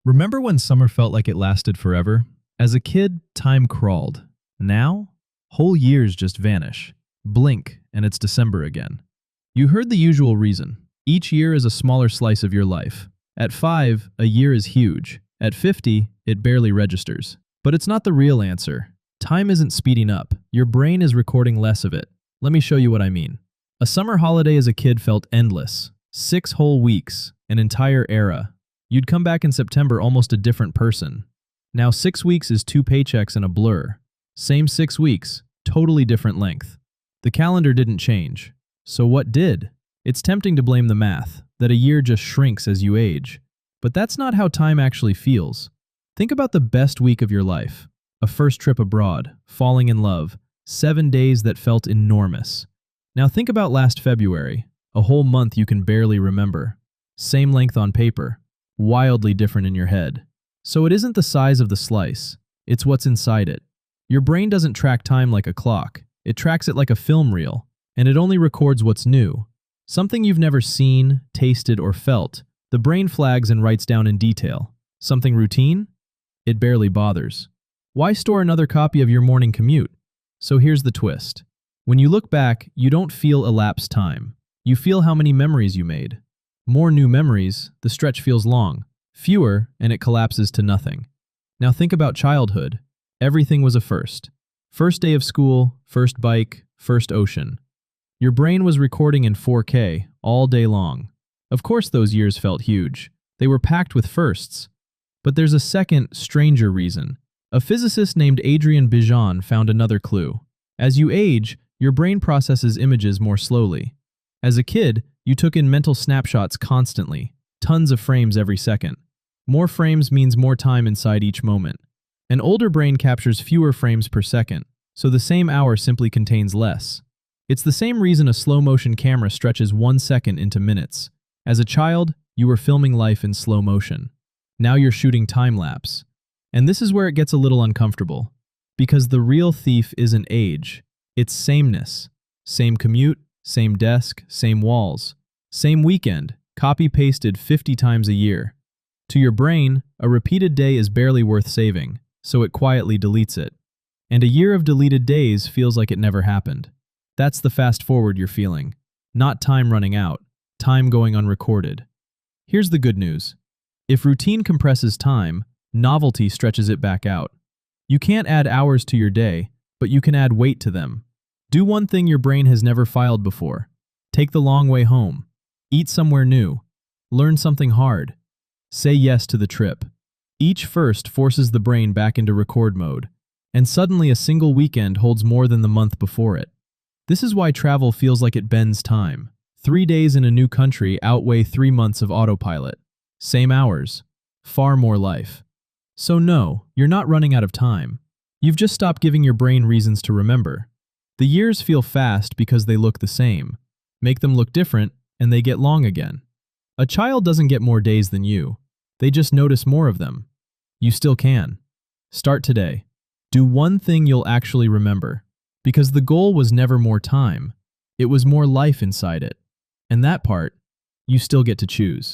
Remember when summer felt like it lasted forever? As a kid, time crawled. Now, whole years just vanish. Blink, and it's December again. You heard the usual reason. Each year is a smaller slice of your life. At 5, a year is huge. At 50, it barely registers. But it's not the real answer. Time isn't speeding up. Your brain is recording less of it. Let me show you what I mean. A summer holiday as a kid felt endless. 6 whole weeks, an entire era. You'd come back in September almost a different person. Now 6 weeks is 2 paychecks and a blur. Same 6 weeks, totally different length. The calendar didn't change. So what did? It's tempting to blame the math, that a year just shrinks as you age. But that's not how time actually feels. Think about the best week of your life. A first trip abroad, falling in love, 7 days that felt enormous. Now think about last February, a whole month you can barely remember. Same length on paper, wildly different in your head. So it isn't the size of the slice, it's what's inside it. Your brain doesn't track time like a clock, it tracks it like a film reel, and it only records what's new. Something you've never seen, tasted, or felt, the brain flags and writes down in detail. Something routine? It barely bothers. Why store another copy of your morning commute? So here's the twist. When you look back, you don't feel elapsed time. You feel how many memories you made. More new memories, the stretch feels long. Fewer, and it collapses to nothing. Now think about childhood. Everything was a first. First day of school, first bike, first ocean. Your brain was recording in 4K all day long. Of course those years felt huge. They were packed with firsts. But there's a second, stranger reason. A physicist named Adrian Bejan found another clue. As you age, your brain processes images more slowly. As a kid, you took in mental snapshots constantly, tons of frames every second. More frames means more time inside each moment. An older brain captures fewer frames per second, so the same hour simply contains less. It's the same reason a slow-motion camera stretches 1 second into minutes. As a child, you were filming life in slow motion. Now you're shooting time-lapse. And this is where it gets a little uncomfortable. Because the real thief isn't age, it's sameness. Same commute, same desk, same walls. Same weekend, copy-pasted 50 times a year. To your brain, a repeated day is barely worth saving, so it quietly deletes it. And a year of deleted days feels like it never happened. That's the fast forward you're feeling. Not time running out, time going unrecorded. Here's the good news. If routine compresses time, novelty stretches it back out. You can't add hours to your day, but you can add weight to them. Do one thing your brain has never filed before. Take the long way home. Eat somewhere new. Learn something hard. Say yes to the trip. Each first forces the brain back into record mode, and suddenly a single weekend holds more than the month before it. This is why travel feels like it bends time. 3 days in a new country outweigh 3 months of autopilot. Same hours. Far more life. So no, you're not running out of time. You've just stopped giving your brain reasons to remember. The years feel fast because they look the same. Make them look different, and they get long again. A child doesn't get more days than you. They just notice more of them. You still can. Start today. Do one thing you'll actually remember. Because the goal was never more time. It was more life inside it. And that part, you still get to choose.